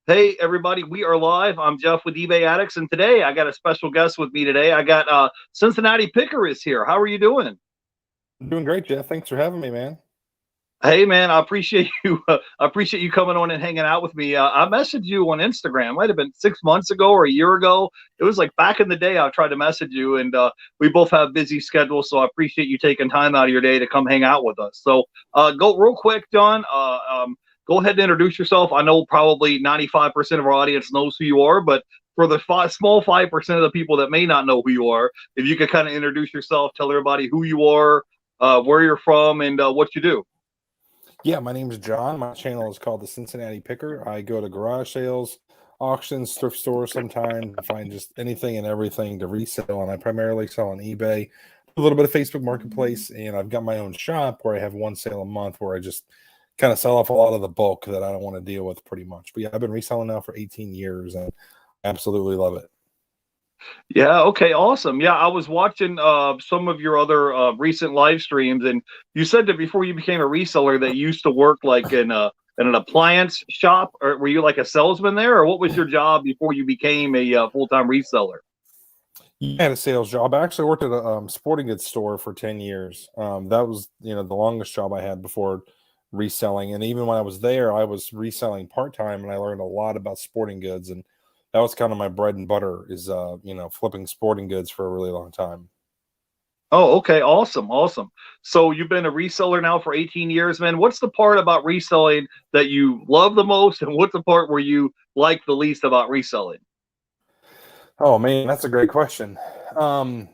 Hey, everybody, we are live. I'm Jeff with eBay Addicts, and today I got a special guest with me today. I got Cincinnati Picker is here. How are you doing? I'm doing great, Jeff. Thanks for having me, man. Hey, man, I appreciate you. I appreciate you coming on and hanging out with me. I messaged you on Instagram. Might have been 6 months ago or a year ago. It was like back in the day. I tried to message you, and we both have busy schedules. So I appreciate you taking time out of your day to come hang out with us. So go real quick, John. Go ahead and introduce yourself. I know probably 95% of our audience knows who you are, but for the small 5% of the people that may not know who you are, if you could kind of introduce yourself, tell everybody who you are, where you're from, and what you do. Yeah, my name is John. My channel is called the Cincinnati Picker. I go to garage sales, auctions, thrift stores sometimes. I find just anything and everything to resell, and I primarily sell on eBay, a little bit of Facebook Marketplace, and I've got my own shop where I have one sale a month where I just kind of sell off a lot of the bulk that I don't want to deal with pretty much. But yeah, I've been reselling now for 18 years and I absolutely love it. Yeah, okay, awesome. Yeah, I was watching some of your other recent live streams, and you said that before you became a reseller that you used to work like in an appliance shop, or were you like a salesman there, or what was your job before you became a full-time reseller? You had a sales job. I actually worked at a sporting goods store for 10 years. That was, the longest job I had before reselling. And even when I was there, I was reselling part-time and I learned a lot about sporting goods. And that was kind of my bread and butter is, flipping sporting goods for a really long time. Oh, okay, awesome, awesome. So you've been a reseller now for 18 years, man. What's the part about reselling that you love the most, and what's the part where you like the least about reselling? Oh man, that's a great question. Um,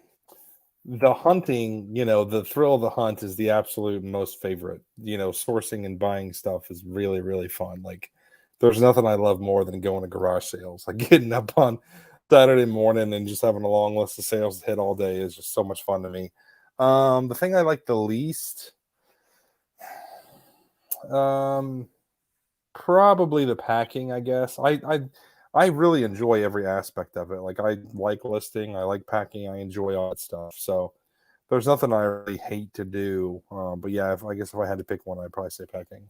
the hunting, the thrill of the hunt is the absolute most favorite. Sourcing and buying stuff is really, really fun. Like, there's nothing I love more than going to garage sales. Like getting up on Saturday morning and just having a long list of sales to hit all day is just so much fun to me. The thing I like the least, um, probably the packing, I guess. I really enjoy every aspect of it. Like I like listing, I like packing, I enjoy all that stuff. So there's nothing I really hate to do. But yeah, I guess if I had to pick one, I'd probably say packing.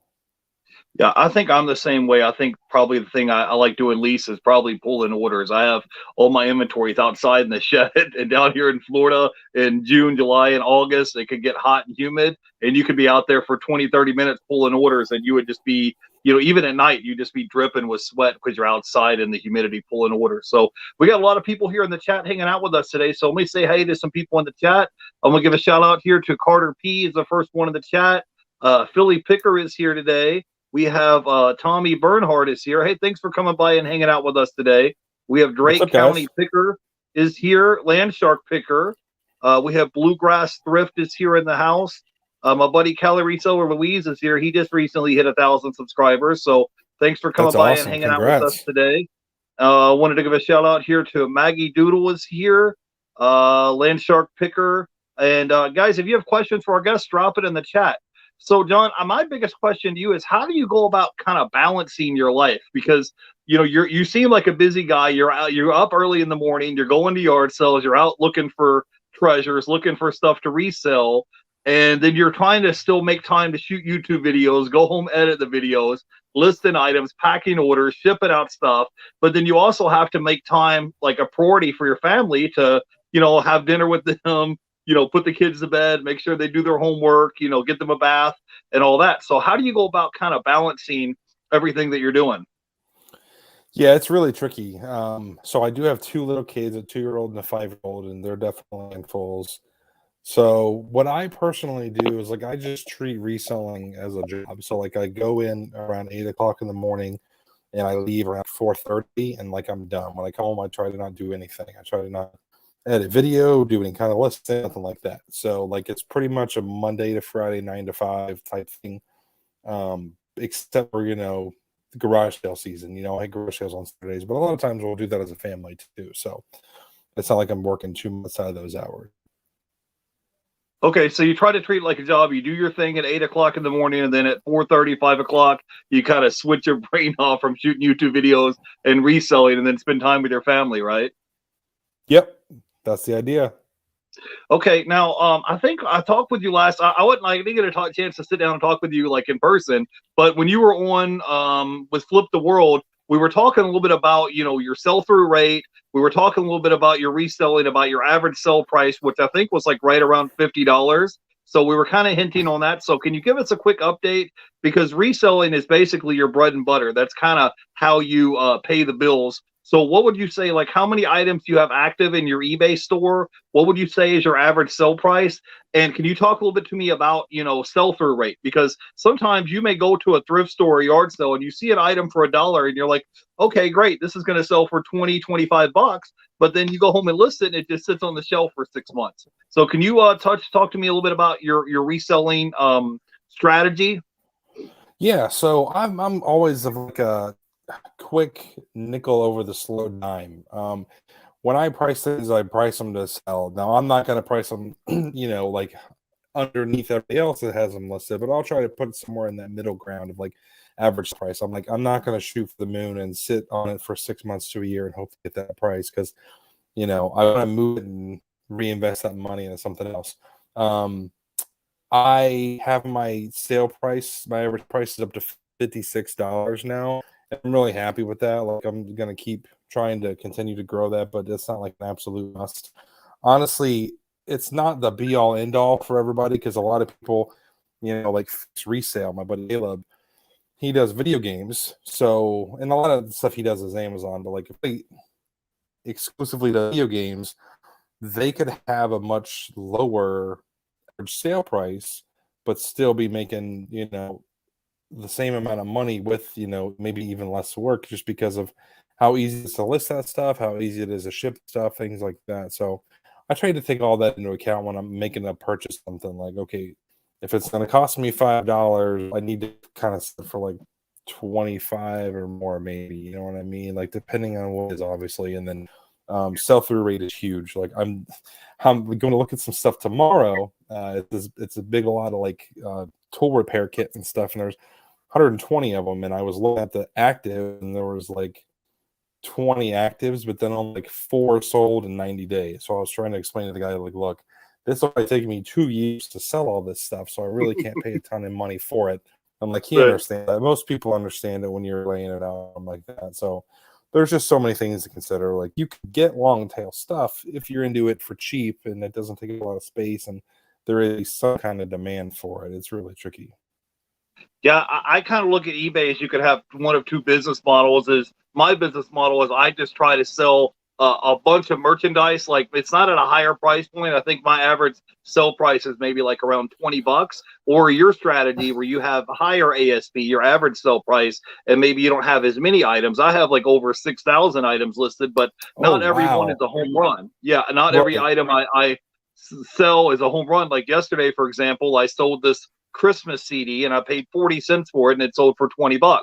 Yeah, I think I'm the same way. I think probably the thing I like doing least is probably pulling orders. I have all my inventories outside in the shed and down here in Florida in June, July, and August. It could get hot and humid, and you could be out there for 20, 30 minutes pulling orders, and you would just be, even at night, you'd just be dripping with sweat because you're outside in the humidity pulling orders. So we got a lot of people here in the chat hanging out with us today. So let me say hey to some people in the chat. I'm going to give a shout out here to Carter P. is the first one in the chat. Philly Picker is here today. We have Tommy Bernhardt is here. Hey, thanks for coming by and hanging out with us today. We have What's Drake up, County guys? Picker is here. Landshark Picker. We have Bluegrass Thrift is here in the house. My buddy Kelly Reseller Louise is here. He just recently hit 1,000 subscribers. So thanks for coming That's by and awesome. hanging out with us Congrats. today. Wanted to give a shout out here to Maggie Doodle is here. Landshark Picker. And guys, if you have questions for our guests, drop it in the chat. So, John, my biggest question to you is how do you go about kind of balancing your life? Because you seem like a busy guy. You're up early in the morning. You're going to yard sales. You're out looking for treasures, looking for stuff to resell, and then you're trying to still make time to shoot YouTube videos, go home, edit the videos, listing items, packing orders, shipping out stuff. But then you also have to make time like a priority for your family to have dinner with them, put the kids to bed, make sure they do their homework, get them a bath and all that. So how do you go about kind of balancing everything that you're doing? Yeah, it's really tricky. So I do have two little kids, a 2-year-old and a 5-year-old, and they're definitely handfuls. So what I personally do is like I just treat reselling as a job. So like I go in around 8 o'clock in the morning and I leave around 4:30 and like I'm done. When I come home, I try to not do anything. I try to not edit video, do any kind of listing, nothing like that. So like it's pretty much a Monday to Friday, 9 to 5 type thing. Except for, the garage sale season. I had garage sales on Saturdays, but a lot of times we'll do that as a family too. So it's not like I'm working too much out of those hours. Okay, so you try to treat it like a job. You do your thing at 8 o'clock in the morning, and then at 4:30, 5 o'clock, you kind of switch your brain off from shooting YouTube videos and reselling, and then spend time with your family, right? Yep, that's the idea. Okay, now I think I talked with you last. I didn't get a chance to sit down and talk with you like in person, but when you were on with Flip the World, we were talking a little bit about, your sell-through rate. We were talking a little bit about your reselling, about your average sell price, which I think was like right around $50. So we were kind of hinting on that. So can you give us a quick update? Because reselling is basically your bread and butter. That's kind of how you pay the bills. So what would you say, like how many items you have active in your eBay store? What would you say is your average sell price? And can you talk a little bit to me about, sell-through rate? Because sometimes you may go to a thrift store or yard sale and you see an item for $1 and you're like, okay, great, this is going to sell for 20, 25 bucks. But then you go home and list it and it just sits on the shelf for 6 months. So can you talk to me a little bit about your reselling strategy? Yeah, so I'm always of like a quick nickel over the slow dime. When I price things, I price them to sell. Now I'm not going to price them, like underneath everybody else that has them listed, but I'll try to put it somewhere in that middle ground of like average price. I'm not going to shoot for the moon and sit on it for 6 months to a year and hope to get that price because, I want to move it and reinvest that money into something else. I have my sale price, my average price is up to $56 now. I'm really happy with that. Like I'm gonna keep trying to continue to grow that, but it's not like an absolute must. Honestly, it's not the be all end all for everybody because a lot of people, like resale. My buddy Caleb, he does video games, so and a lot of the stuff he does is Amazon. But like if they exclusively to video games, they could have a much lower sale price, but still be making the same amount of money with maybe even less work just because of how easy it is to list that stuff, how easy it is to ship stuff, things like that. So I try to take all that into account when I'm making a purchase. Something like, okay, if it's going to cost me $5, I need to kind of set for like 25 or more, maybe, you know what I mean, like depending on what it is, obviously. And then sell-through rate is huge. Like I'm going to look at some stuff tomorrow. It's a big, a lot of like tool repair kits and stuff, and there's 120 of them. And I was looking at the active, and there was like 20 actives, but then only like 4 sold in 90 days. So I was trying to explain to the guy, like, look, this will take me 2 years to sell all this stuff, so I really can't pay a ton of money for it. I'm like, he understands that. Most people understand it when you're laying it out like that. So there's just so many things to consider. Like you can get long tail stuff if you're into it for cheap and it doesn't take a lot of space and there is some kind of demand for it. It's really tricky. Yeah, I kind of look at eBay as you could have one of two business models. Is my business model is I just try to sell a bunch of merchandise. Like it's not at a higher price point. I think my average sell price is maybe like around $20. Or your strategy where you have higher ASP, your average sell price, and maybe you don't have as many items. I have like over 6,000 items listed, but not every one is a home run. Yeah, not every item I sell is a home run. Like yesterday, for example, I sold this Christmas CD and I paid 40 cents for it and it sold for $20.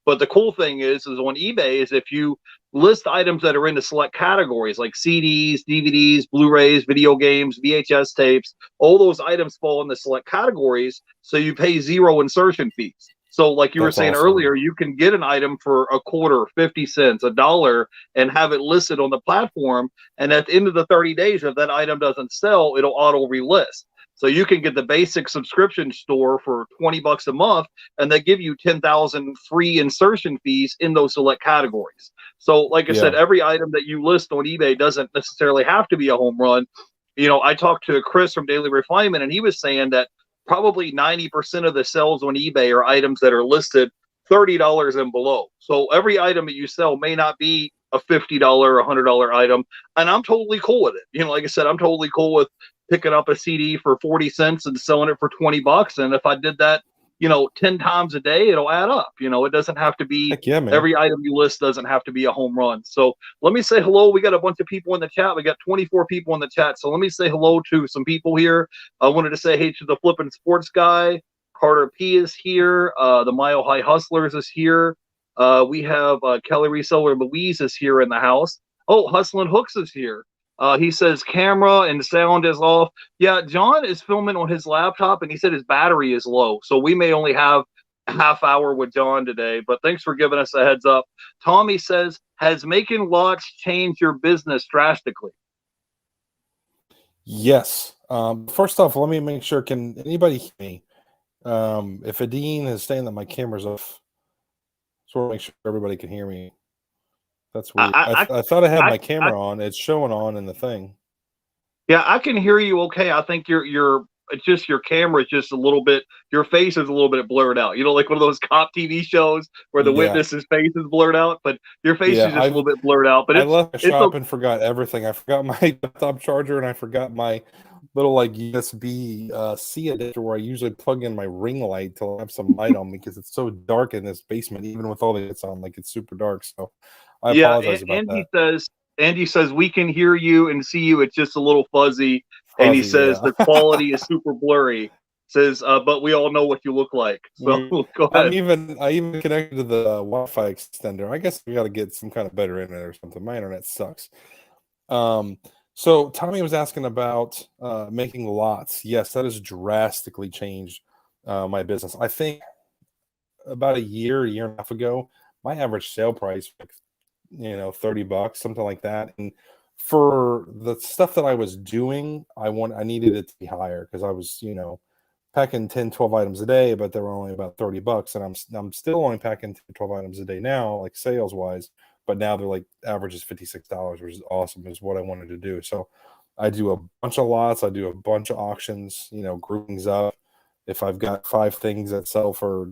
But the cool thing is on eBay is if you list items that are into select categories like CDs, DVDs, Blu-rays, video games, VHS tapes, all those items fall in the select categories. So you pay 0 insertion fees. So like you were saying earlier, you can get an item for a quarter, 50 cents, $1, and have it listed on the platform. And at the end of the 30 days, if that item doesn't sell, it'll auto relist. So you can get the basic subscription store for $20 a month, and they give you 10,000 free insertion fees in those select categories. So like I said, every item that you list on eBay doesn't necessarily have to be a home run. I talked to Chris from Daily Refinement, and he was saying that probably 90% of the sales on eBay are items that are listed $30 and below. So every item that you sell may not be a $50 or $100 item, and I'm totally cool with it. Like I said, I'm totally cool with picking up a CD for 40 cents and selling it for $20. And if I did that, 10 times a day, it'll add up. It doesn't have to be every item you list doesn't have to be a home run. So let me say hello. We got a bunch of people in the chat. We got 24 people in the chat. So let me say hello to some people here. I wanted to say hey to the Flippin' Sports guy. Carter P is here. The Mile High Hustlers is here. We have Kelly Reseller Louise is here in the house. Oh, Hustlin' Hooks is here. He says camera and sound is off. Yeah, John is filming on his laptop, and he said his battery is low. So we may only have a half hour with John today, but thanks for giving us a heads up. Tommy says, has making lots changed your business drastically? Yes. First off, let me make sure, can anybody hear me? If Adine is saying that my camera's off, So make sure everybody can hear me. That's weird. I, I thought I had my I camera on. It's showing on in the thing. Yeah, I can hear you okay. I think your it's just your camera is just a little bit, your face is a little bit blurred out. You know, like one of those cop TV shows where the Yeah, witness's face is blurred out, but your face yeah. is just a little bit blurred out. But I left the it's shop and forgot everything. I forgot my laptop charger and I forgot my little like USB C adapter where I usually plug in my ring light to have some light on me because it's so dark in this basement, even with all the lights on, like it's super dark. So I Yeah, apologize about that. Andy says we can hear you and see you. It's just a little fuzzy, and he Fuzzy, says yeah. the quality is super blurry. Says, but we all know what you look like. So go I ahead. even connected to the Wi-Fi extender. I guess we got to get some kind of better internet or something. My internet sucks. So Tommy was asking about making lots. Yes, that has drastically changed my business. I think about a year and a half ago, my average sale price, like, $30, something like that. And for the stuff that I was doing, I needed it to be higher because I was, packing 10, 12 items a day, but they were only about $30. And I'm still only packing 10, 12 items a day now, like sales wise, but now they're like average is $56, which is awesome, is what I wanted to do. So I do a bunch of lots, I do a bunch of auctions, groupings up. If I've got 5 things that sell for,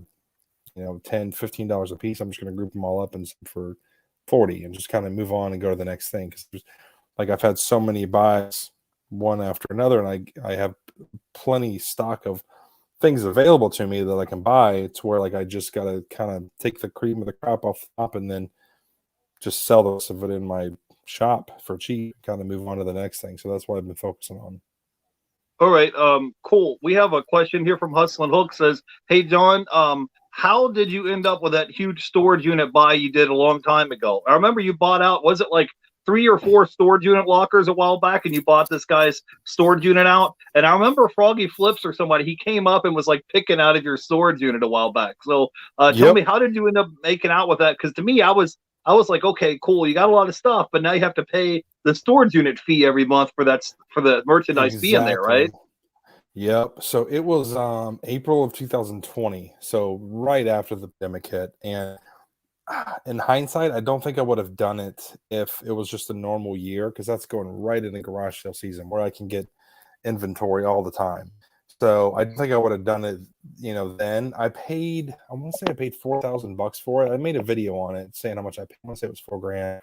$10, $15 a piece, I'm just going to group them all up and sell for 40 and just kind of move on and go to the next thing. Because like I've had so many buys one after another, and I have plenty stock of things available to me that I can buy. It's where like I just got to kind of take the cream of the crop off the top and then just sell the rest of it in my shop for cheap, kind of move on to the next thing. So that's what I've been focusing on. All right, cool. We have a question here from Hustlin' Hook. Says, "Hey John, how did you end up with that huge storage unit buy you did a long time ago? I remember you bought out. Was it like 3 or 4 storage unit lockers a while back, and you bought this guy's storage unit out? And I remember Froggy Flips or somebody, he came up and was like picking out of your storage unit a while back. So, tell me, Yep. how did you end up making out with that? Because to me, I was like, okay, cool, you got a lot of stuff, but now you have to pay the storage unit fee every month for the merchandise being there, Exactly. right?" Yep. So it was April of 2020. So right after the pandemic hit. And in hindsight, I don't think I would have done it if it was just a normal year, because that's going right in the garage sale season where I can get inventory all the time. So I don't think I would have done it, then. I want to say I paid $4,000 for it. I made a video on it saying how much I paid. I want to say it was $4,000.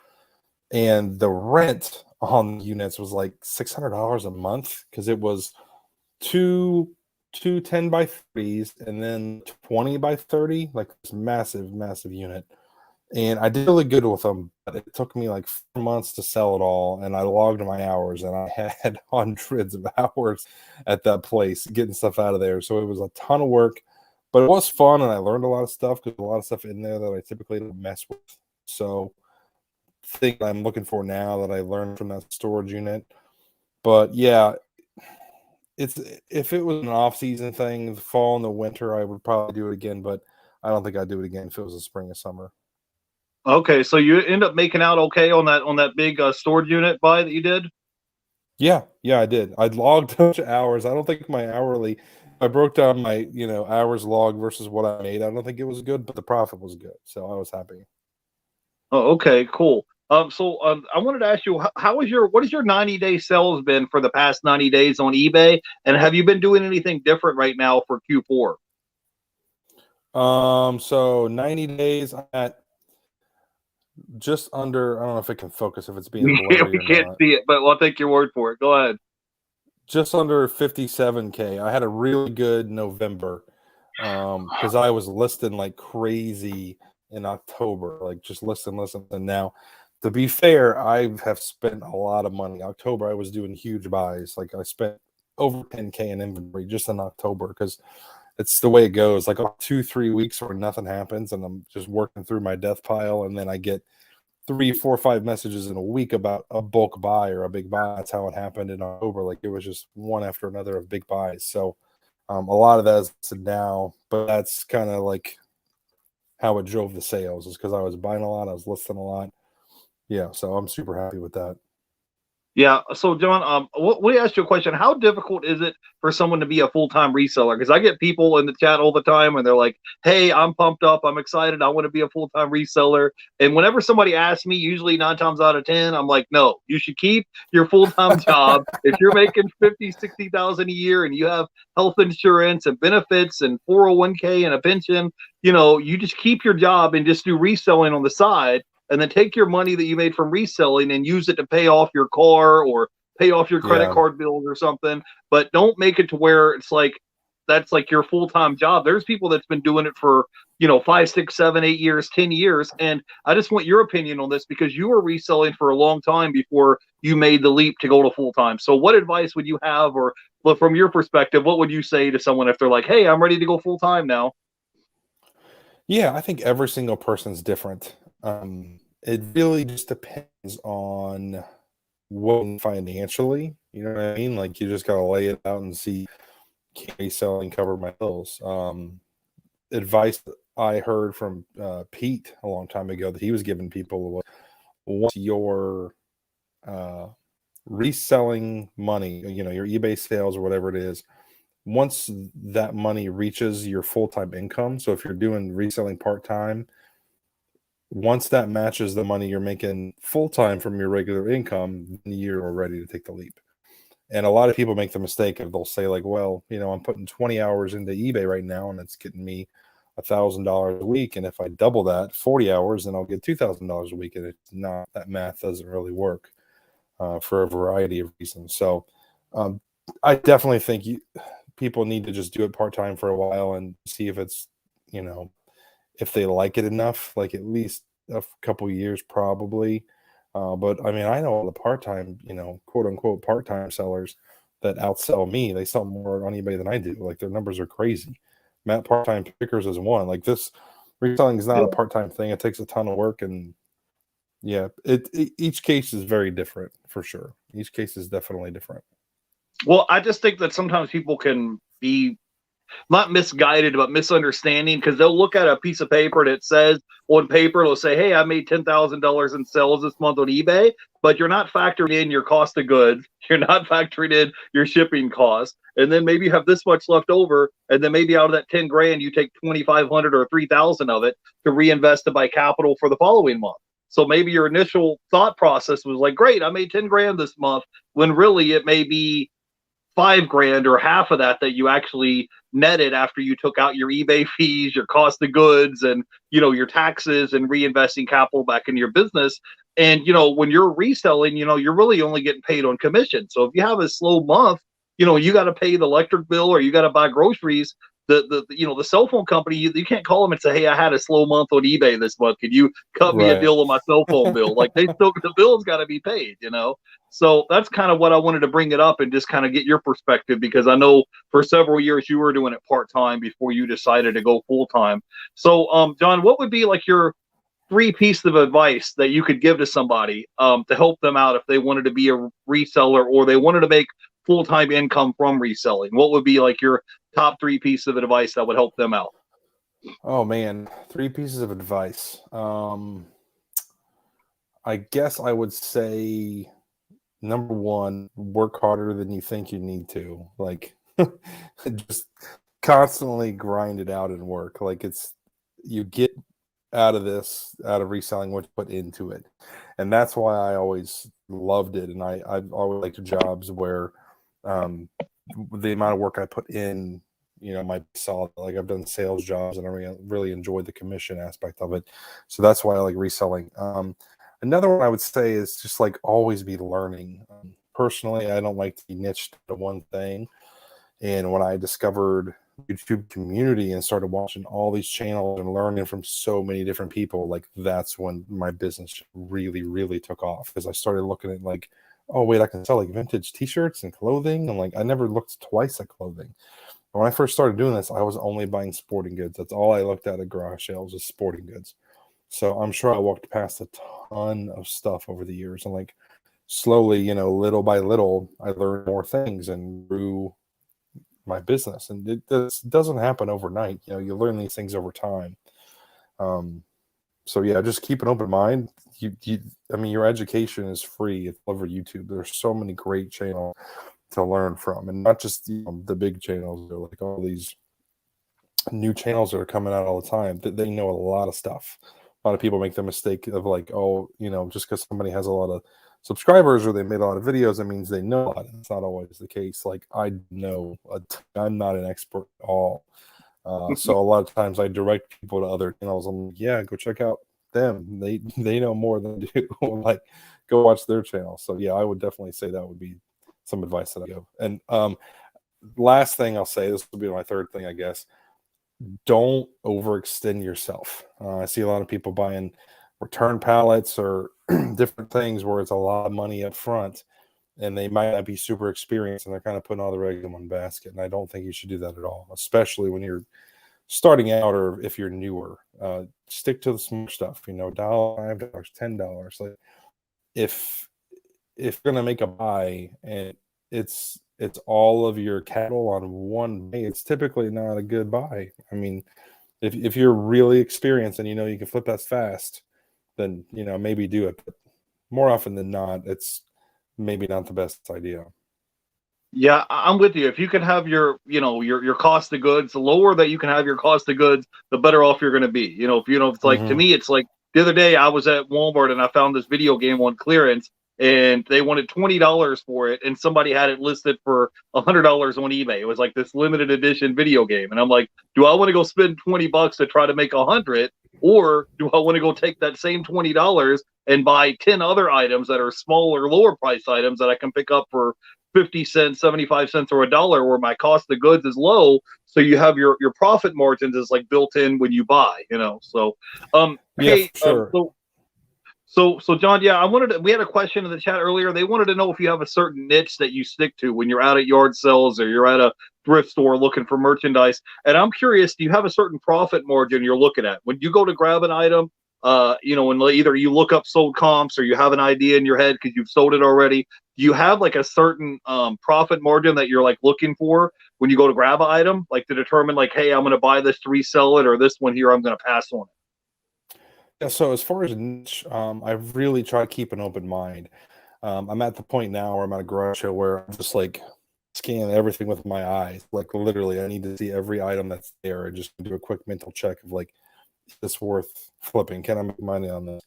And the rent on the units was like $600 a month because it was two 10 by 30s and then 20 by 30, like this massive, massive unit. And I did really good with them, but it took me like 4 months to sell it all. And I logged my hours, and I had hundreds of hours at that place getting stuff out of there. So it was a ton of work, but it was fun. And I learned a lot of stuff because a lot of stuff in there that I typically don't mess with. So thing I'm looking for now that I learned from that storage unit. But yeah, it's if it was an off-season thing, the fall and the winter, I would probably do it again. But I don't think I'd do it again if it was the spring or summer. Okay, so you end up making out okay on that big storage unit buy that you did. Yeah, I did. I logged a bunch of hours. I don't think my hourly, I broke down my, hours log versus what I made. I don't think it was good, but the profit was good. So I was happy. Oh, okay, cool. So I wanted to ask you, what has your 90-day sales been for the past 90 days on eBay, and have you been doing anything different right now for Q4? So 90 days I'm at just under, I don't know if it can focus if it's being Yeah, blurry we or can't not. see it, but I'll take your word for it. Go ahead. Just under 57K. I had a really good November because I was listing like crazy in October, like just listing. And now, to be fair, I have spent a lot of money. October, I was doing huge buys. Like I spent over 10K in inventory just in October because it's the way it goes. Like 2-3 weeks where nothing happens and I'm just working through my death pile, and then I get 3, 4, 5 messages in a week about a bulk buy or a big buy. That's how it happened in October. Like it was just one after another of big buys. So a lot of that is now, but that's kind of like how it drove the sales, is because I was buying a lot, I was listing a lot. Yeah, so I'm super happy with that. Yeah. So, John, let me ask you a question. How difficult is it for someone to be a full-time reseller? Because I get people in the chat all the time, and they're like, "Hey, I'm pumped up. I'm excited. I want to be a full-time reseller." And whenever somebody asks me, usually 9 times out of 10, I'm like, "No, you should keep your full-time job. If you're making 50, 60,000 a year, and you have health insurance and benefits and 401k and a pension, you just keep your job and just do reselling on the side." And then take your money that you made from reselling and use it to pay off your car or pay off your credit Yeah. card bills or something. But don't make it to where it's like that's like your full-time job. There's people that's been doing it for 5, 6, 7, 8 years, 10 years, and I just want your opinion on this because you were reselling for a long time before you made the leap to go to full-time. So what advice would you have, or from your perspective, what would you say to someone if they're like, "Hey, I'm ready to go full-time now"? Yeah, I think every single person's different. It really just depends on what financially, you know what I mean? Like you just gotta lay it out and see, can I sell and cover my bills? Advice that I heard from Pete a long time ago that he was giving people was, once your uh, reselling money, your eBay sales or whatever it is, once that money reaches your full-time income, so if you're doing reselling part-time, once that matches the money you're making full-time from your regular income, then you're ready to take the leap. And a lot of people make the mistake of, they'll say like, well, I'm putting 20 hours into eBay right now and it's getting me $1,000 a week. And if I double that 40 hours, then I'll get $2,000 a week. And it's not, that math doesn't really work for a variety of reasons. So um, I definitely think people need to just do it part-time for a while and see if it's, if they like it enough, like at least a couple years probably. But I mean, I know all the part-time, quote unquote part-time sellers that outsell me. They sell more on eBay than I do. Like their numbers are crazy. Matt part-time pickers is one. Like this reselling is not a part-time thing. It takes a ton of work, and yeah, each case is very different for sure. Each case is definitely different. Well, I just think that sometimes people can be not misguided, but misunderstanding because they'll look at a piece of paper and it says on paper, it'll say, "Hey, I made $10,000 in sales this month on eBay," but you're not factoring in your cost of goods. You're not factoring in your shipping cost. And then maybe you have this much left over. And then maybe out of that 10 grand, you take 2,500 or 3,000 of it to reinvest to buy capital for the following month. So maybe your initial thought process was like, "Great, I made 10 grand this month," when really it may be 5 grand or half of that you actually netted after you took out your eBay fees, your cost of goods, and your taxes, and reinvesting capital back into your business. And when you're reselling, you're really only getting paid on commission. So if you have a slow month, you got to pay the electric bill or you got to buy groceries. The cell phone company, you can't call them and say, "Hey, I had a slow month on eBay this month. Could you cut me a Right. deal on my cell phone bill?" Like the bill's got to be paid. So that's kind of what I wanted to bring it up and just kind of get your perspective, because I know for several years you were doing it part time before you decided to go full time. So, John, what would be like your three pieces of advice that you could give to somebody to help them out if they wanted to be a reseller or they wanted to make full time income from reselling? What would be like your top three pieces of advice that would help them out? Oh man, three pieces of advice. I guess I would say, number one, work harder than you think you need to. Like just constantly grind it out and work. Like you get out of reselling what you put into it. And that's why I always loved it. And I've always liked jobs where the amount of work I put in, might be solid. Like I've done sales jobs and I really enjoyed the commission aspect of it. So that's why I like reselling. Another one I would say is just like always be learning. Personally, I don't like to be niched to one thing. And when I discovered YouTube community and started watching all these channels and learning from so many different people, like that's when my business really, really took off, because I started looking at like, oh wait, I can sell like vintage t-shirts and clothing. And like, I never looked twice at clothing. When I first started doing this, I was only buying sporting goods. That's all I looked at garage sales is sporting goods. So I'm sure I walked past a ton of stuff over the years, and like slowly, little by little, I learned more things and grew my business. And this doesn't happen overnight. You learn these things over time. So yeah, just keep an open mind, I mean, your education is free. It's over YouTube. There's so many great channels to learn from, and not just the big channels. They're like all these new channels that are coming out all the time. They know a lot of stuff. A lot of people make the mistake of like, oh, just because somebody has a lot of subscribers or they made a lot of videos, that means they know a lot. It's not always the case. Like I'm not an expert at all. So a lot of times I direct people to other channels. I'm like, yeah, go check out them. They know more than I do. Like, go watch their channel. So yeah, I would definitely say that would be some advice that I give. And last thing I'll say, this will be my third thing, I guess. Don't overextend yourself. I see a lot of people buying return pallets or different things where it's a lot of money up front, and they might not be super experienced, and they're kind of putting all their eggs in one basket. And I don't think you should do that at all, especially when you're starting out or if you're newer. Stick to the smart stuff. $1, $5, $10. Like if you're gonna make a buy and it's all of your cattle on one day, it's typically not a good buy. I mean, if you're really experienced and you can flip that fast, then maybe do it. But more often than not, it's maybe not the best idea. Yeah, I'm with you. If you can have your cost of goods, the lower that you can have your cost of goods, the better off you're going to be. It's like, to me, it's like the other day I was at Walmart and I found this video game on clearance, and they wanted $20 for it, and somebody had it listed for $100 on eBay. It was like this limited edition video game, and I'm like, do I want to go spend $20 to try to make 100, or do I want to go take that same $20 and buy 10 other items that are smaller, lower price items that I can pick up for 50 cents, 75 cents, or $1, where my cost of goods is low, so you have your profit margins is like built in when you buy. So yeah, hey, sure. So John, yeah, we had a question in the chat earlier. They wanted to know if you have a certain niche that you stick to when you're out at yard sales or you're at a thrift store looking for merchandise. And I'm curious, do you have a certain profit margin you're looking at when you go to grab an item? When either you look up sold comps or you have an idea in your head because you've sold it already. Do you have like a certain profit margin that you're like looking for when you go to grab an item, like to determine like, hey, I'm going to buy this to resell it, or this one here I'm going to pass on it? Yeah, so as far as niche, I really try to keep an open mind. I'm at the point now where I'm at a garage show where I'm just like scan everything with my eyes. Like literally, I need to see every item that's there and just do a quick mental check of like, is this worth flipping? Can I make money on this?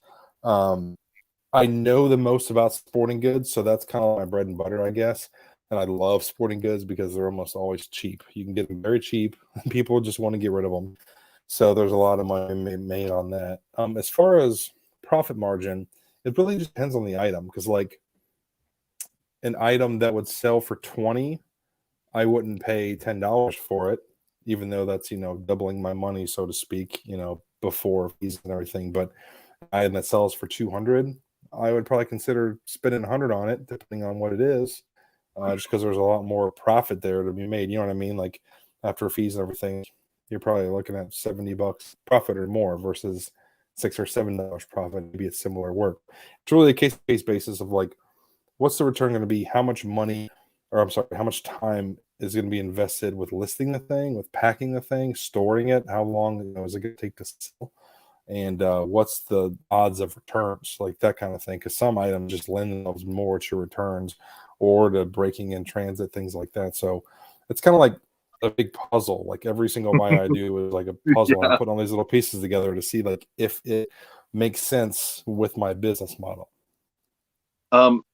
I know the most about sporting goods, so that's kind of my bread and butter, I guess. And I love sporting goods because they're almost always cheap. You can get them very cheap. People just want to get rid of them. So there's a lot of money made on that. As far as profit margin, it really just depends on the item, because like an item that would sell for 20, I wouldn't pay $10 for it, even though that's doubling my money, so to speak, before fees and everything. But an item that sells for 200, I would probably consider spending 100 on it, depending on what it is, just because there's a lot more profit there to be made. You know what I mean? Like after fees and everything, you're probably looking at $70 profit or more versus $6 or $7 profit. Maybe it's similar work. It's really a case-to-case basis of like, what's the return going to be? How much money, or I'm sorry, how much time is going to be invested with listing the thing, with packing the thing, storing it? How long is it going to take to sell? And what's the odds of returns, like that kind of thing? Because some items just lend themselves more to returns or to breaking in transit, things like that. So it's kind of like a big puzzle. Like every single buy I do is like a puzzle. Yeah. I'm putting all these little pieces together to see like if it makes sense with my business model.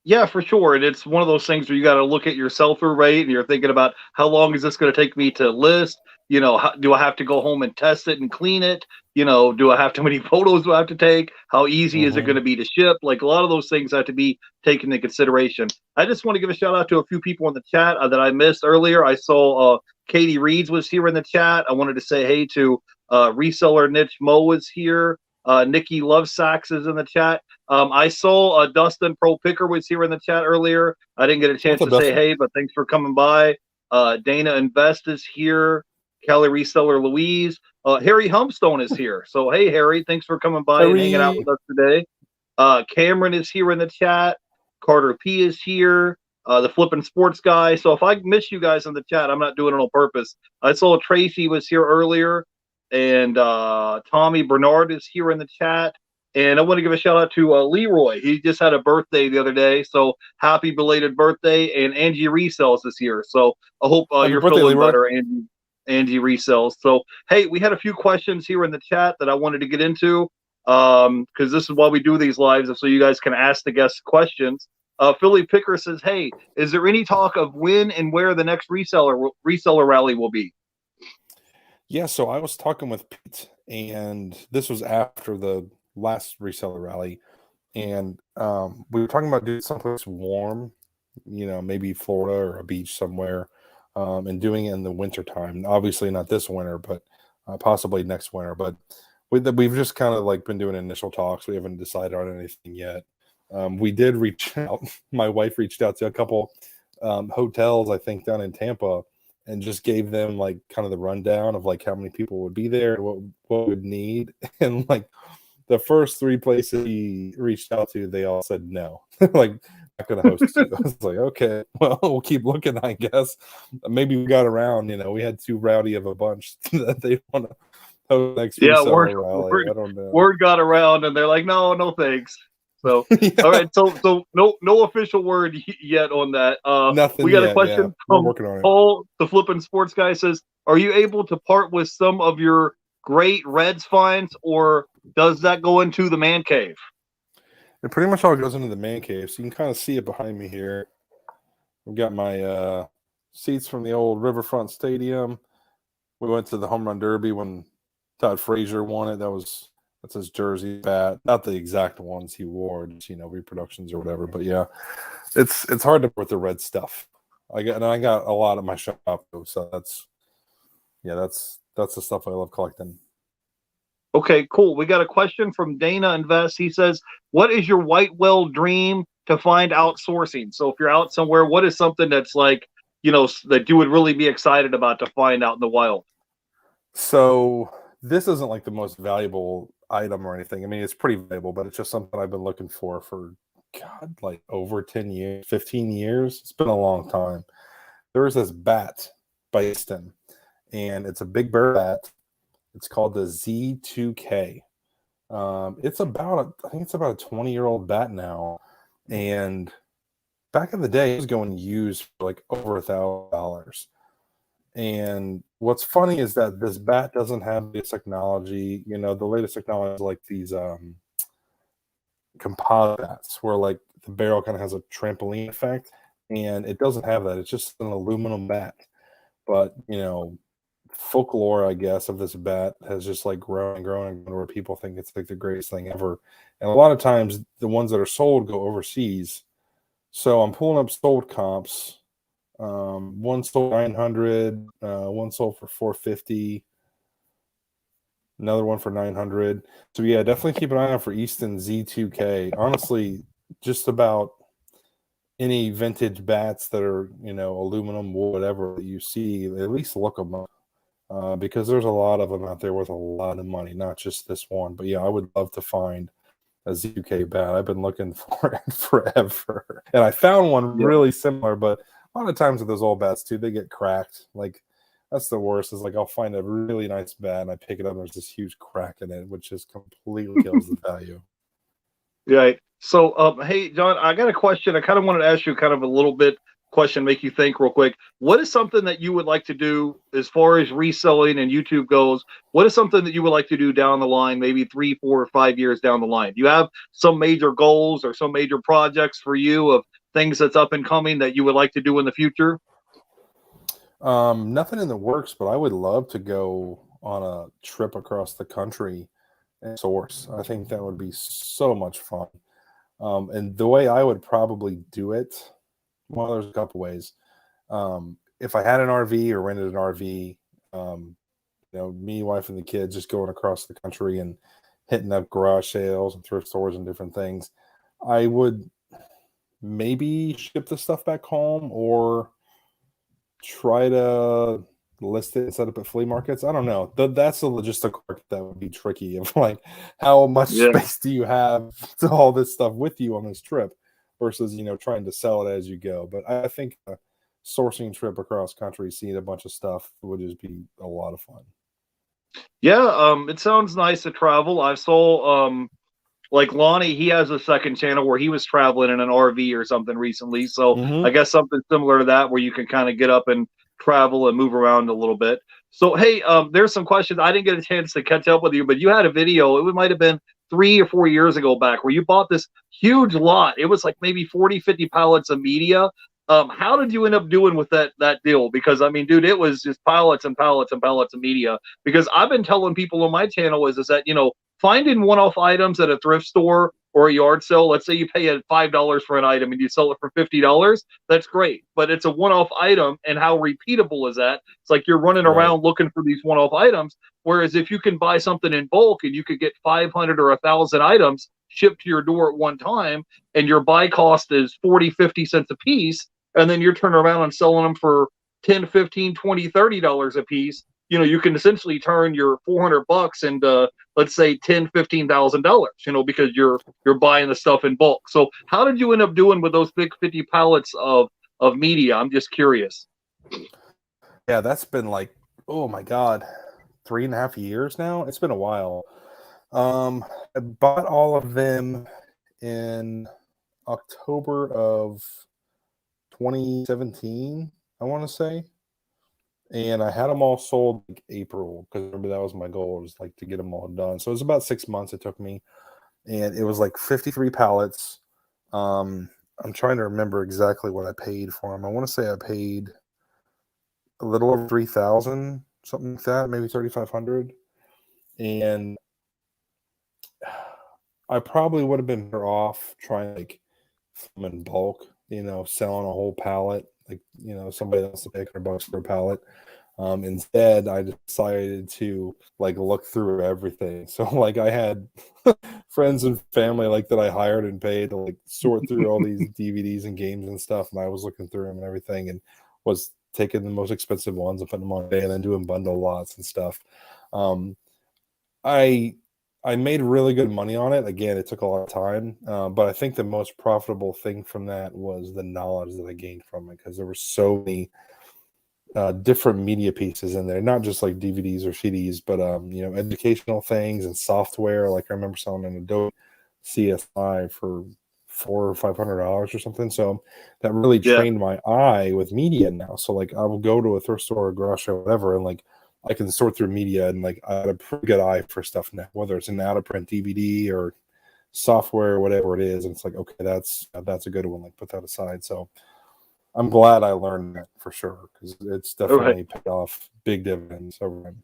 Yeah, for sure. And it's one of those things where you got to look at your sell-through rate, and you're thinking about how long is this going to take me to list? Do I have to go home and test it and clean it? Do I have how many photos do I have to take? How easy is it going to be to ship? Like a lot of those things have to be taken into consideration. I just want to give a shout out to a few people in the chat that I missed earlier. I saw Katie Reeds was here in the chat. I wanted to say hey to Reseller Niche Mo is here. Nikki Love Sacks is in the chat. I saw Dustin Pro Picker was here in the chat earlier. I didn't get a chance to say hey, but thanks for coming by. Dana Invest is here. Kelly Reseller Louise. Harry Humstone is here. So, hey, Harry, thanks for coming by and hanging out with us today. Cameron is here in the chat. Carter P is here. The Flippin' Sports guy. So if I miss you guys in the chat, I'm not doing it on purpose. I saw Tracy was here earlier. And Tommy Bernard is here in the chat. And I want to give a shout out to Leroy. He just had a birthday the other day, so happy belated birthday! And Angie Resells this year, so I hope Happy you're birthday, feeling Leroy. better, Angie Resells. So hey, we had a few questions here in the chat that I wanted to get into because this is why we do these lives, so you guys can ask the guests questions. Philly Picker says, "Hey, is there any talk of when and where the next reseller rally will be?" Yeah, so I was talking with Pete, and this was after the last reseller rally, and we were talking about doing someplace warm, maybe Florida or a beach somewhere, and doing it in the winter time. Obviously, not this winter, but possibly next winter. But we've just kind of like been doing initial talks. We haven't decided on anything yet. We did reach out. My wife reached out to a couple hotels, I think, down in Tampa, and just gave them like kind of the rundown of like how many people would be there, what would need, and like the first three places he reached out to, they all said no, like not going to host you. I was like, okay, well, we'll keep looking, I guess. Maybe we got around. We had too rowdy of a bunch that they want to host next Yeah, reseller rally. I don't know. word got around, and they're like, "No, no, thanks." So, Yeah. all right, so no official word yet on that. Nothing We got a yet. Yeah, question we're from working on it. Paul, the flippin' sports guy. Says, "Are you able to part with some of your great Reds finds, or does that go into the man cave?" It pretty much all goes into the man cave, so you can kind of see it behind me here. We've got my seats from the old Riverfront Stadium. We went to the Home Run Derby when Todd Frazier won it. That's his jersey bat, not the exact ones he wore, just reproductions or whatever. But yeah, it's hard to put the red stuff. I got a lot at my shop, so that's the stuff I love collecting. Okay, cool. We got a question from Dana Invest. He says, "What is your white whale dream to find outsourcing?" So if you're out somewhere, what is something that's like, that you would really be excited about to find out in the wild? So this isn't like the most valuable item or anything. I mean, it's pretty valuable, but it's just something I've been looking for God, like over 10 years, 15 years. It's been a long time. There is this bat by Easton, and it's a big bird bat. It's called the Z2K. I think it's about a 20-year-old bat now. And back in the day, it was going used for like over $1,000. And what's funny is that this bat doesn't have this technology. The latest technology is like these composite bats where like the barrel kind of has a trampoline effect, and it doesn't have that. It's just an aluminum bat. But folklore, I guess, of this bat has just like grown and grown and grown where people think it's like the greatest thing ever. And a lot of times the ones that are sold go overseas. So I'm pulling up sold comps. One sold 900, one sold for 450, another one for 900. So yeah, definitely keep an eye out for Easton Z2K. Honestly, just about any vintage bats that are aluminum, wood, whatever that you see, at least look them up. Because there's a lot of them out there worth a lot of money, not just this one. But yeah, I would love to find a Z2K bat. I've been looking for it forever. And I found one really similar, but a lot of times with those old bats too, they get cracked. Like that's the worst, is like I'll find a really nice bat and I pick it up and there's this huge crack in it, which just completely kills the value. Right. So, hey, John, I got a question. I kind of wanted to ask you kind of a little bit question, make you think real quick. What is something that you would like to do as far as reselling and YouTube goes? What is something that you would like to do down the line, maybe 3, 4, or 5 years down the line? Do you have some major goals or some major projects for you of things that's up and coming that you would like to do in the future? Nothing in the works, but I would love to go on a trip across the country and source. I think that would be so much fun. And the way I would probably do it, well, there's a couple ways. If I had an RV or rented an RV, me, wife, and the kids just going across the country and hitting up garage sales and thrift stores and different things, I would maybe ship the stuff back home or try to list it and set up at flea markets. I don't know. That's the logistical part that would be tricky. Of like, how much space do you have to all this stuff with you on this trip versus trying to sell it as you go. But I think a sourcing trip across country, seeing a bunch of stuff would just be a lot of fun. Yeah, it sounds nice to travel. I saw like Lonnie, he has a second channel where he was traveling in an RV or something recently. So I guess something similar to that where you can kind of get up and travel and move around a little bit. So hey, there's some questions. I didn't get a chance to catch up with you, but you had a video. It might have been 3 or 4 years ago back where you bought this huge lot. It was like maybe 40, 50 pallets of media. How did you end up doing with that deal? Because I mean, dude, it was just pallets and pallets and pallets of media. Because I've been telling people on my channel is that finding one-off items at a thrift store or a yard sale. Let's say you pay $5 for an item and you sell it for $50. That's great, but it's a one-off item, and how repeatable is that? It's like you're running around looking for these one-off items. Whereas if you can buy something in bulk and you could get 500 or 1,000 items shipped to your door at one time, and your buy cost is 40, 50 cents a piece, and then you're turning around and selling them for 10, 15, 20, $30 a piece, you can essentially turn your $400 into, let's say, $10,000, $15,000, because you're buying the stuff in bulk. So how did you end up doing with those big 50 pallets of media? I'm just curious. Yeah, that's been like, oh my God, 3.5 years now. It's been a while. I bought all of them in October of 2017, I want to say. And I had them all sold like April, because remember that was my goal, was like to get them all done. So it was about 6 months it took me, and it was like 53 pallets. I'm trying to remember exactly what I paid for them. I want to say I paid a little over 3,000, something like that, maybe 3,500. And I probably would have been better off trying like them in bulk, selling a whole pallet, like somebody else to pay $100 for a pallet. Instead, I decided to like look through everything. So like I had friends and family like that I hired and paid to like sort through all these DVDs and games and stuff, and I was looking through them and everything, and was taking the most expensive ones and putting them on eBay and then doing bundle lots and stuff. I made really good money on it. Again, it took a lot of time, but I think the most profitable thing from that was the knowledge that I gained from it, because there were so many different media pieces in there, not just like DVDs or CDs, but educational things and software. Like I remember selling an Adobe CSI for $400 or $500 or something. So that really trained my eye with media now. So like I will go to a thrift store or garage sale or whatever, and like I can sort through media, and like I have a pretty good eye for stuff now, whether it's an out of print DVD or software or whatever it is. And it's like, okay, that's a good one. Like put that aside. So I'm glad I learned that for sure, because it's definitely paid off big dividends over time.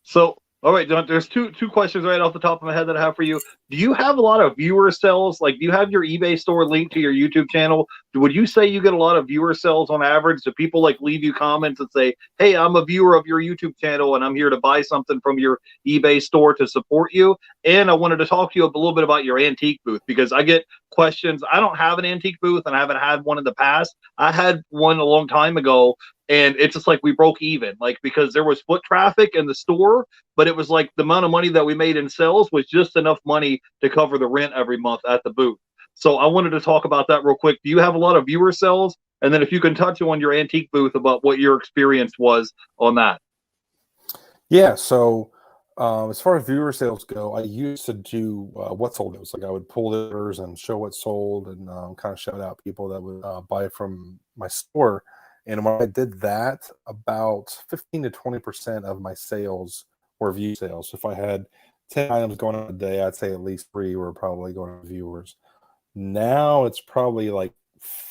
So, all right, John, there's two questions right off the top of my head that I have for you. Do you have a lot of viewer sales? Like, do you have your eBay store linked to your YouTube channel? Would you say you get a lot of viewer sales on average? Do people like leave you comments and say, hey, I'm a viewer of your YouTube channel and I'm here to buy something from your eBay store to support you? And I wanted to talk to you a little bit about your antique booth, because I get questions. I don't have an antique booth, and I haven't had one in the past. I had one a long time ago, and it's just like we broke even, like, because there was foot traffic in the store, but it was like the amount of money that we made in sales was just enough money to cover the rent every month at the booth. So I wanted to talk about that real quick. Do you have a lot of viewer sales? And then if you can touch on your antique booth about what your experience was on that. Yeah. So as far as viewer sales go, I used to do what sold. It was like I would pull the orders and show what sold, and kind of shout out people that would buy from my store. And when I did that, about 15 to 20% of my sales were view sales. So if I had 10 items going on a day, I'd say at least 3 were probably going to viewers. Now it's probably like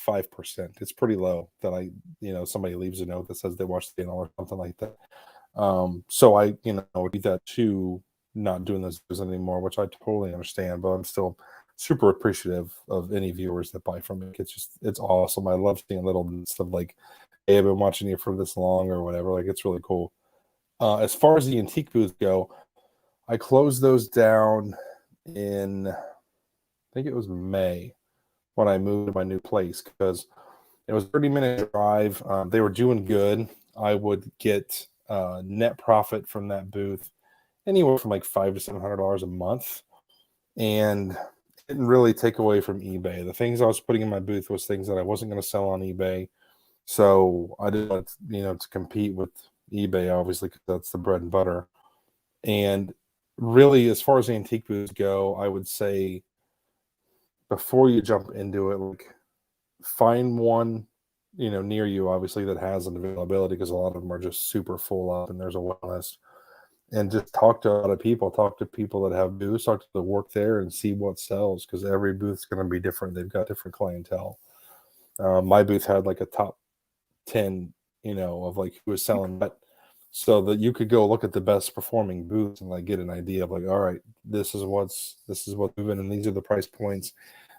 5%. It's pretty low that somebody leaves a note that says they watched the channel or something like that. So I, do that too, not doing those videos anymore, which I totally understand, but I'm still super appreciative of any viewers that buy from me. It's awesome. I love seeing little stuff like, hey, I've been watching you for this long or whatever. Like, it's really cool. As far as the antique booth go, I closed those down in, I think it was May, when I moved to my new place, because it was a 30-minute drive. They were doing good. I would get net profit from that booth anywhere from like $500 to $700 a month, and it didn't really take away from eBay. The things I was putting in my booth was things that I wasn't going to sell on eBay, so I didn't want to compete with eBay, obviously, because that's the bread and butter. And really, as far as antique booths go, I would say before you jump into it, like find one, near you, obviously, that has an availability, because a lot of them are just super full up and there's a wait list. And just talk to a lot of people, talk to people that have booths, talk to the work there, and see what sells, because every booth's going to be different. They've got different clientele. My booth had like a top 10, of like who was selling that, so that you could go look at the best performing booths and like get an idea of like, all right, this is what's moving, and these are the price points.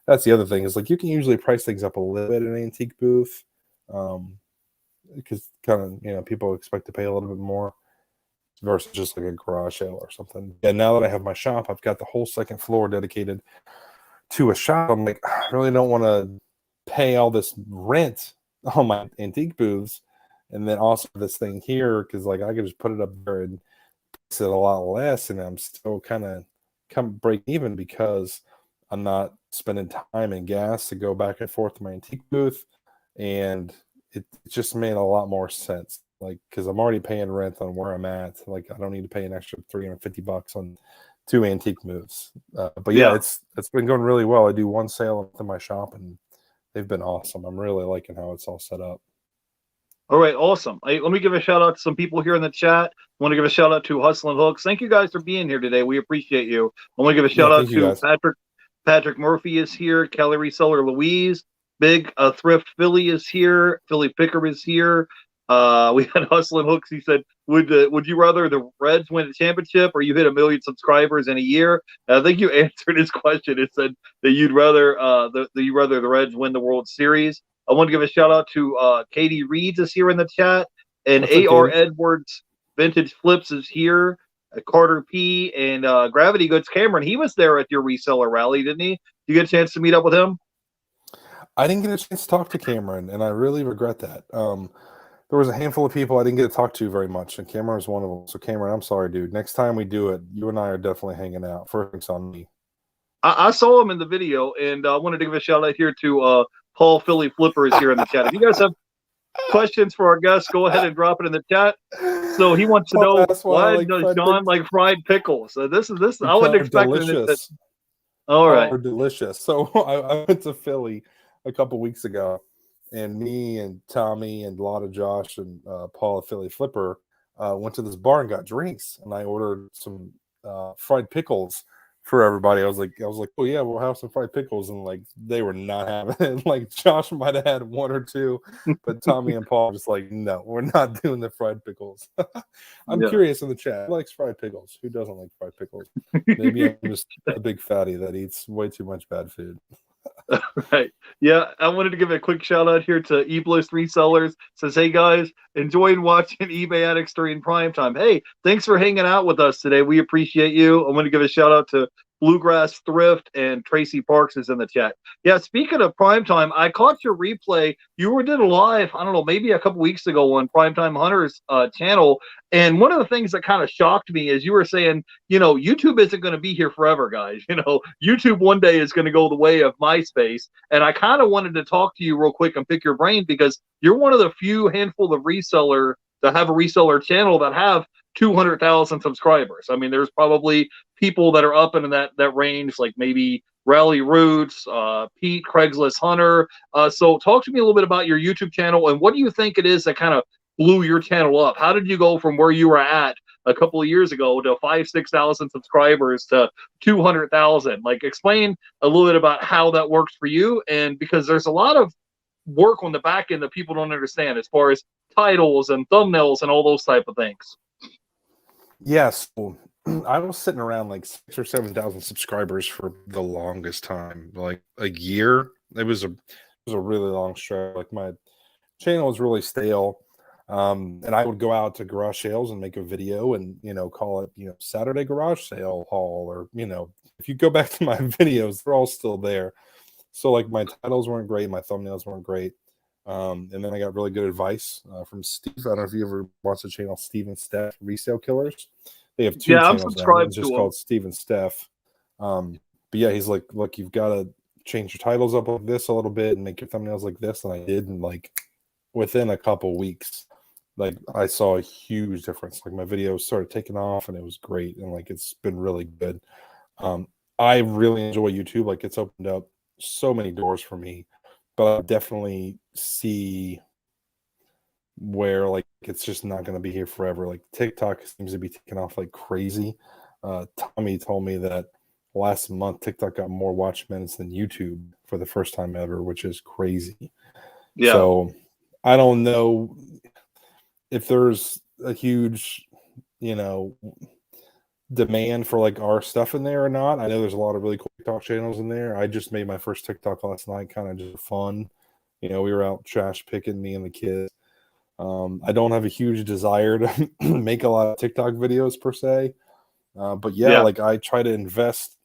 That's the other thing, is like you can usually price things up a little bit in an antique booth, because kind of, people expect to pay a little bit more versus just like a garage sale or something. And now that I have my shop, I've got the whole second floor dedicated to a shop. I'm like, I really don't want to pay all this rent on my antique booths and then also this thing here, because like I could just put it up there and it's a lot less, and I'm still kind of come break even, because I'm not spending time and gas to go back and forth to my antique booth. And it just made a lot more sense, like, because I'm already paying rent on where I'm at. Like, I don't need to pay an extra $350 on 2 antique moves. But yeah, Yeah. it's been going really well. I do one sale in my shop, and they've been awesome. I'm really liking how it's all set up. All right, awesome. Let me give a shout out to some people here in the chat. I want to give a shout out to Hustlin' Hooks. Thank you guys for being here today. We appreciate you. I want to give a shout out Thank you, to guys. Patrick. Patrick Murphy is here. Kelly Reseller Louise. Big Thrift Philly is here. Philly Picker is here. We had Hustlin' Hooks. He said, would you rather the Reds win a championship or you hit 1 million subscribers in a year? I think you answered his question. It said that you'd rather the Reds win the World Series. I want to give a shout out to Katie Reeds is here in the chat, and A.R. Edwards Vintage Flips is here. Carter P. and Gravity Goods Cameron. He was there at your reseller rally, didn't he? You get a chance to meet up with him? I didn't get a chance to talk to Cameron, and I really regret that. There was a handful of people I didn't get to talk to very much, and Cameron was one of them. So Cameron, I'm sorry, dude. Next time we do it, you and I are definitely hanging out. First on me. I saw him in the video, and I wanted to give a shout out here to Paul Philly Flipper is here in the chat. If you guys have questions for our guests, go ahead and drop it in the chat. So he wants to know, why does John like fried pickles? This I wasn't expecting this. All right. They're delicious. So I went to Philly a couple weeks ago, and me and Tommy and a lot of Josh and Paul at Philly Flipper went to this bar and got drinks, and I ordered some fried pickles for everybody. I was like, oh yeah, we'll have some fried pickles, and like they were not having it. Like Josh might have had 1 or 2, but Tommy and Paul were just like, no, we're not doing the fried pickles. I'm curious in the chat, who likes fried pickles? Who doesn't like fried pickles? Maybe I'm just a big fatty that eats way too much bad food. Right. Yeah, I wanted to give a quick shout out here to eBlist Resellers. Says, hey guys, enjoying watching eBay Addicts during prime time. Hey, thanks for hanging out with us today. We appreciate you. I want to give a shout out to Bluegrass Thrift, and Tracy Parks is in the chat. Yeah, speaking of primetime, I caught your replay. You did a live, I don't know, maybe a couple weeks ago on Primetime Hunters channel. And one of the things that kind of shocked me is you were saying, YouTube isn't going to be here forever, guys. YouTube one day is going to go the way of MySpace. And I kind of wanted to talk to you real quick and pick your brain, because you're one of the few handful of reseller that have a reseller channel that have 200,000 subscribers. I mean, there's probably people that are up in that range, like maybe Rally Roots, Pete, Craigslist Hunter. So talk to me a little bit about your YouTube channel, and what do you think it is that kind of blew your channel up? How did you go from where you were at a couple of years ago to 5,000-6,000 subscribers to 200,000? Like, explain a little bit about how that works for you, and because there's a lot of work on the back end that people don't understand as far as titles and thumbnails and all those type of things. Yes. I was sitting around like 6,000 or 7,000 subscribers for the longest time, like a year. It was a really long stretch. Like my channel was really stale, and I would go out to garage sales and make a video and call it Saturday garage sale haul, or if you go back to my videos, they're all still there. So like my titles weren't great, my thumbnails weren't great. And then I got really good advice from Steve. I don't know if you ever watched the channel Steve and Steph Resale Killers. They have 2 channels now. It's just called Steve and Steph. But yeah, he's like, look, you've got to change your titles up like this a little bit and make your thumbnails like this. And I did, and like within a couple weeks, like I saw a huge difference. Like my videos started taking off and it was great, and like it's been really good. Um, I really enjoy YouTube. Like it's opened up so many doors for me, but I definitely see where like it's just not going to be here forever. Like TikTok seems to be taking off like crazy. Tommy told me that last month TikTok got more watch minutes than YouTube for the first time ever, which is crazy. Yeah, So I don't know if there's a huge, you know, demand for like our stuff in there or not. I know there's a lot of really cool TikTok channels in there. I just made my first TikTok last night, kind of just fun. You know, we were out trash picking, me and the kids. I don't have a huge desire to make a lot of TikTok videos per se. But yeah, yeah, like I try to invest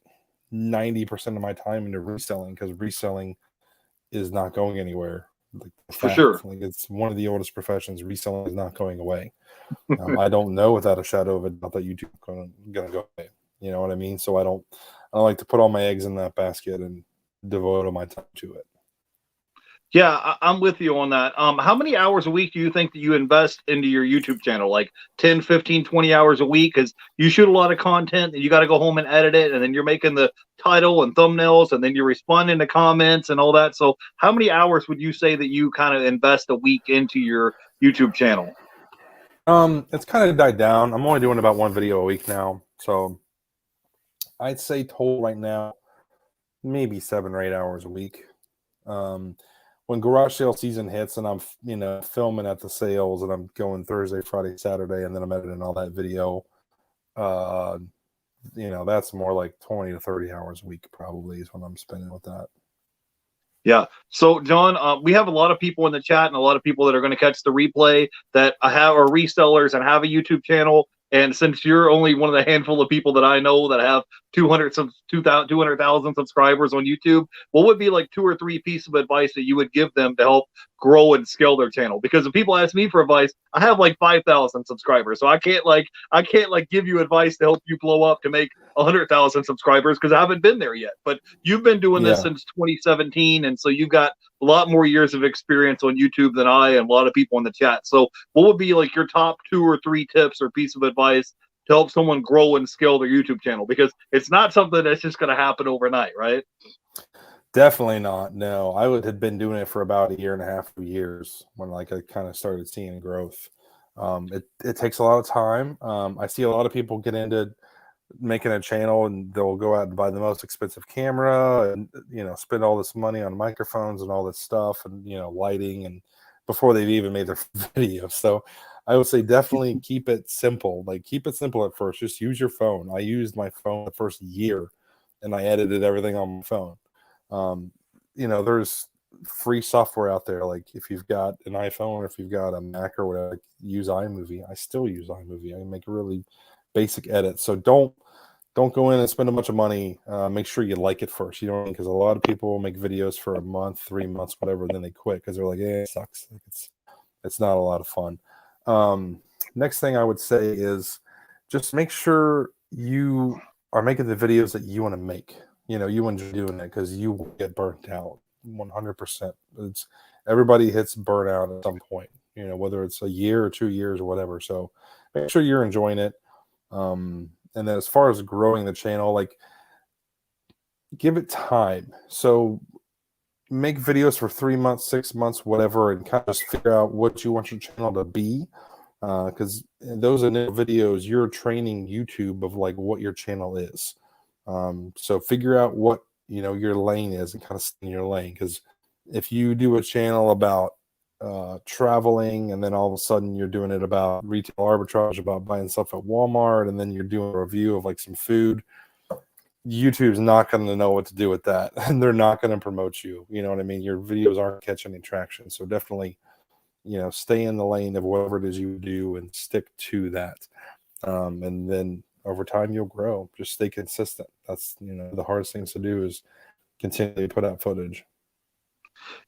90% of my time into reselling because reselling is not going anywhere. Like for sure. fact, like it's one of the oldest professions. Reselling is not going away. I don't know without a shadow of a doubt that YouTube gonna go away. You know what I mean? So I don't like to put all my eggs in that basket and devote all my time to it. Yeah, I'm with you on that. How many hours a week do you think that you invest into your YouTube channel? Like 10, 15, 20 hours a week? Because you shoot a lot of content and you got to go home and edit it. And then you're making the title and thumbnails and then you're responding to comments and all that. So how many hours would you say that you kind of invest a week into your YouTube channel? It's kind of died down. I'm only doing about one video a week now. So I'd say total right now, maybe 7 or 8 hours a week. Um, when garage sale season hits and I'm, you know, filming at the sales and I'm going Thursday, Friday, Saturday, and then I'm editing all that video, uh, you know, that's more like 20 to 30 hours a week probably is what I'm spending with that. Yeah. So, John, we have a lot of people in the chat and a lot of people that are going to catch the replay that have are resellers and have a YouTube channel. And since you're only one of the handful of people that I know that have 200,000 subscribers on YouTube, what would be like 2 or 3 pieces of advice that you would give them to help grow and scale their channel? Because if people ask me for advice, I have like 5,000 subscribers, so I can't give you advice to help you blow up to make 100,000 subscribers because I haven't been there yet. But you've been doing this Yeah. since 2017, and so you've got a lot more years of experience on YouTube than I and a lot of people in the chat. So, what would be like your top 2 or 3 tips or piece of advice to help someone grow and scale their YouTube channel? Because it's not something that's just going to happen overnight, right? Definitely not. No, had been doing it for about a year and a half, 2 years when like I kind of started seeing growth. It takes a lot of time. I see a lot of people get into making a channel and they'll go out and buy the most expensive camera and, you know, spend all this money on microphones and all this stuff and, you know, lighting, and before they've even made their video. So I would say definitely keep it simple. Like keep it simple at first. Just use your phone. I used my phone the first year and I edited everything on my phone. You know, there's free software out there. Like if you've got an iPhone or if you've got a Mac or whatever, like, use iMovie. I still use iMovie. I make really basic edits. So don't go in and spend a bunch of money. Make sure you like it first. You know, because a lot of people make videos for a month, 3 months, whatever, and then they quit because they're like, "Yeah, it sucks. Like, it's not a lot of fun." Next thing I would say is just make sure you are making the videos that you want to make. You know, you enjoy doing it because you will get burnt out 100%. It's everybody hits burnout at some point, you know, whether it's a year or 2 years or whatever. So make sure you're enjoying it. And then as far as growing the channel, like give it time. So make videos for 3 months, 6 months, whatever, and kind of just figure out what you want your channel to be. Because those initial videos, you're training YouTube of like what your channel is. So figure out what, you know, your lane is and kind of stay in your lane. Because if you do a channel about traveling and then all of a sudden you're doing it about retail arbitrage, about buying stuff at Walmart, and then you're doing a review of like some food, YouTube's not going to know what to do with that, and they're not going to promote you. You know what I mean? Your videos aren't catching any traction. So definitely, you know, stay in the lane of whatever it is you do and stick to that. And then over time you'll grow. Just stay consistent. That's, you know, the hardest things to do is continually put out footage.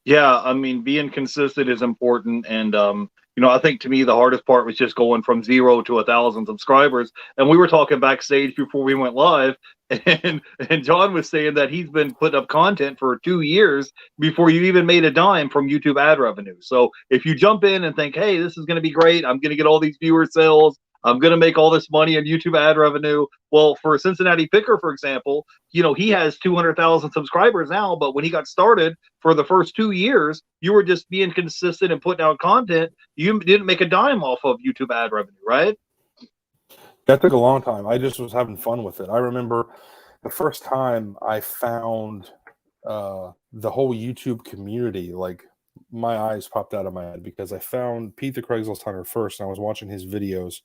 Yeah, I mean, being consistent is important, and I think to me the hardest part was just going from 0 to 1,000 subscribers. And we were talking backstage before we went live. And John was saying that he's been putting up content for 2 years before you even made a dime from YouTube ad revenue. So if you jump in and think, hey, this is going to be great, I'm going to get all these viewer sales, I'm going to make all this money in YouTube ad revenue. Well, for Cincinnati Picker, for example, he has 200,000 subscribers now, but when he got started for the first 2 years, you were just being consistent and putting out content. You didn't make a dime off of YouTube ad revenue, right? That took a long time. I just was having fun with it. I remember the first time I found the whole YouTube community, like my eyes popped out of my head because I found Pete the Craigslist Hunter first, and I was watching his videos.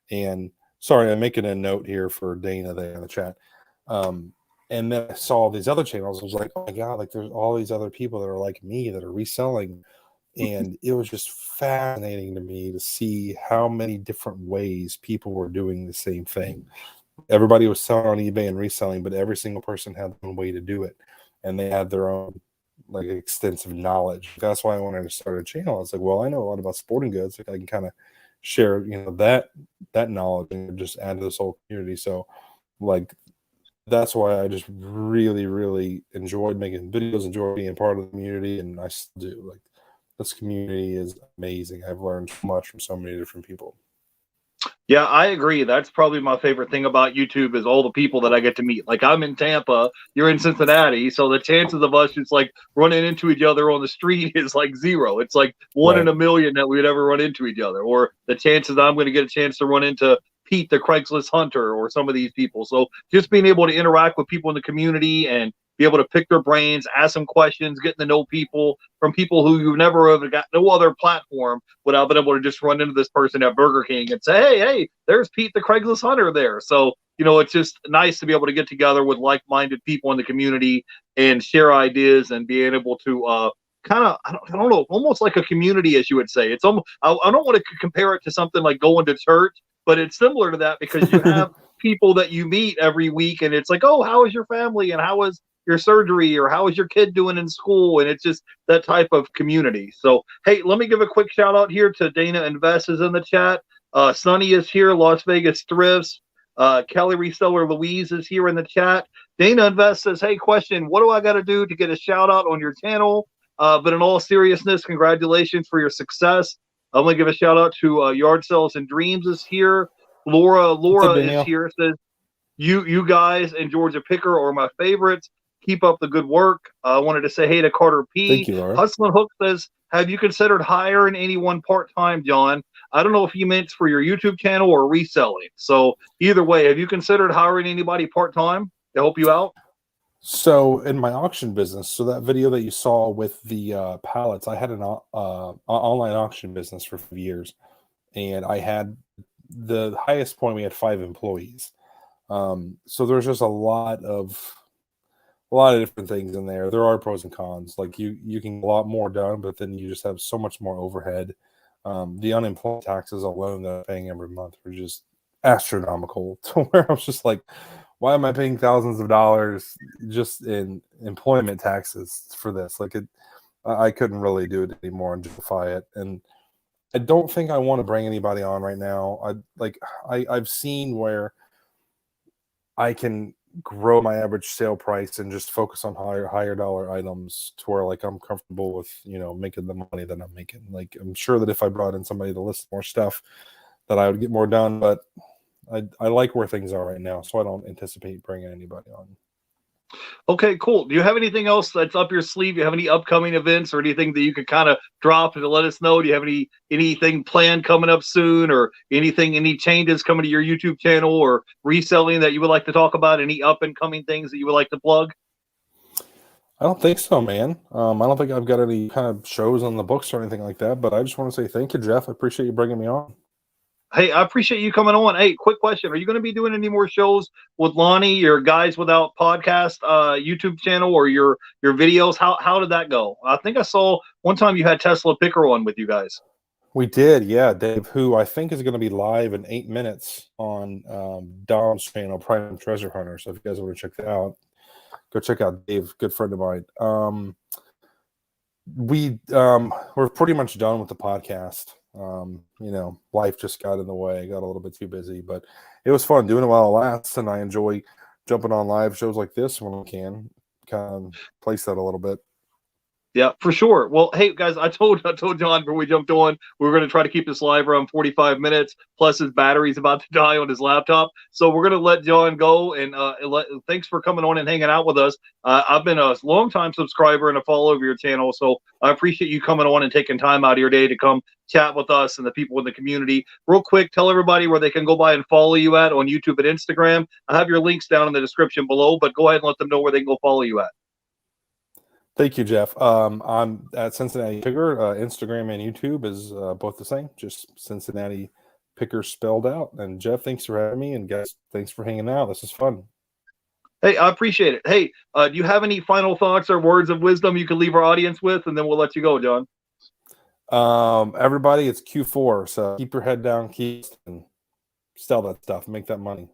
And sorry, I'm making a note here for Dana there in the chat. And then I saw these other channels. I was like, oh my God, like there's all these other people that are like me that are reselling. And it was just fascinating to me to see how many different ways people were doing the same thing. Everybody was selling on eBay and reselling, but every single person had their own way to do it. And they had their own like extensive knowledge. That's why I wanted to start a channel. I was like, well, I know a lot about sporting goods. Like I can kind of share, that knowledge and just add to this whole community. So like that's why I just really, really enjoyed making videos, enjoyed being part of the community, and I still do. Like this community is amazing. I've learned so much from so many different people. Yeah, I agree. That's probably my favorite thing about YouTube is all the people that I get to meet. Like I'm in Tampa, you're in Cincinnati, so the chances of us just like running into each other on the street is like zero. It's like one in a million that we'd ever run into each other. Or the chances I'm going to get a chance to run into Pete the Craigslist Hunter or some of these people. So just being able to interact with people in the community and be able to pick their brains, ask them questions, getting to know people from people who you've never ever got no other platform without being able to just run into this person at Burger King and say, hey, there's Pete the Craigslist Hunter there. So, it's just nice to be able to get together with like-minded people in the community and share ideas and being able to kind of, I don't know, almost like a community, as you would say. It's almost, I don't want to compare it to something like going to church, but it's similar to that because you have people that you meet every week and it's like, oh, how is your family and how was your surgery or how is your kid doing in school? And it's just that type of community. So, hey, let me give a quick shout out here to Dana Invest is in the chat. Sonny is here. Las Vegas Thrifts. Kelly Reseller Louise is here in the chat. Dana Invest says, hey, question, what do I got to do to get a shout out on your channel? But in all seriousness, congratulations for your success. I'm going to give a shout out to Yard Sales and Dreams is here. Laura is here. Says, you guys and Georgia Picker are my favorites. Keep up the good work. I wanted to say hey to Carter P. Thank you, Laura. Hustlin' Hook says, have you considered hiring anyone part-time, John? I don't know if you meant for your YouTube channel or reselling. So either way, have you considered hiring anybody part-time to help you out? So in my auction business, so that video that you saw with the pallets, I had an online auction business for 5 years. And I had the highest point, we had 5 employees. So there's just a lot of different things in there. There are pros and cons. Like you can get a lot more done, but then you just have so much more overhead. The unemployment taxes alone that I'm paying every month are just astronomical to where I was just like, why am I paying thousands of dollars just in employment taxes for this? Like I couldn't really do it anymore and justify it. And I don't think I want to bring anybody on right now. I've seen where I can grow my average sale price and just focus on higher dollar items to where like I'm comfortable with making the money that I'm making. Like I'm sure that if I brought in somebody to list more stuff that I would get more done, but I like where things are right now, so I don't anticipate bringing anybody on. Okay, cool. Do you have anything else that's up your sleeve? Do you have any upcoming events or anything that you could kind of drop and let us know? Do you have anything planned coming up soon or any changes coming to your YouTube channel or reselling that you would like to talk about? Any up and coming things that you would like to plug? I don't think so, man. I don't think I've got any kind of shows on the books or anything like that, but I just want to say thank you, Jeff. I appreciate you bringing me on. Hey, I appreciate you coming on. Hey, quick question. Are you going to be doing any more shows with Lonnie, your Guys Without Podcast YouTube channel or your videos? How did that go? I think I saw one time you had Tesla Picker on with you guys. We did, yeah. Dave, who I think is going to be live in 8 minutes on Dom's channel, Prime Treasure Hunter. So if you guys want to check that out, go check out Dave, good friend of mine. We're pretty much done with the podcast. Life just got in the way, got a little bit too busy, but it was fun doing it while it lasts, and I enjoy jumping on live shows like this when we can, kind of place that a little bit. Yeah, for sure. Well, hey guys, I told John before we jumped on we were going to try to keep this live around 45 minutes. Plus, his battery's about to die on his laptop, so we're going to let John go. And thanks for coming on and hanging out with us. I've been a long-time subscriber and a follower of your channel, so I appreciate you coming on and taking time out of your day to come chat with us and the people in the community. Real quick, tell everybody where they can go by and follow you at on YouTube and Instagram. I have your links down in the description below, but go ahead and let them know where they can go follow you at. Thank you, Jeff. I'm at Cincinnati Picker. Instagram and YouTube is both the same, just Cincinnati Picker spelled out. And Jeff, thanks for having me. And guys, thanks for hanging out. This is fun. Hey, I appreciate it. Hey, do you have any final thoughts or words of wisdom you can leave our audience with? And then we'll let you go, John. Everybody, it's Q4. So keep your head down, keep and sell that stuff, make that money.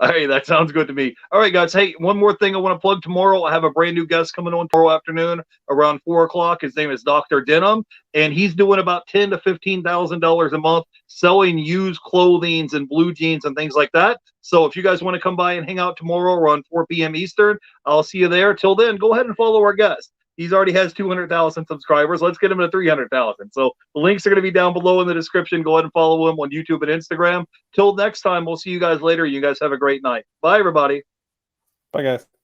Hey, that sounds good to me. All right, guys. Hey, one more thing I want to plug tomorrow. I have a brand new guest coming on tomorrow afternoon around 4 o'clock. His name is Dr. Denham, and he's doing about $10,000 to $15,000 a month selling used clothing and blue jeans and things like that. So if you guys want to come by and hang out tomorrow around 4 p.m. Eastern, I'll see you there. Till then, go ahead and follow our guest. He's already has 200,000 subscribers. Let's get him to 300,000. So the links are going to be down below in the description. Go ahead and follow him on YouTube and Instagram. Till next time, we'll see you guys later. You guys have a great night. Bye, everybody. Bye, guys.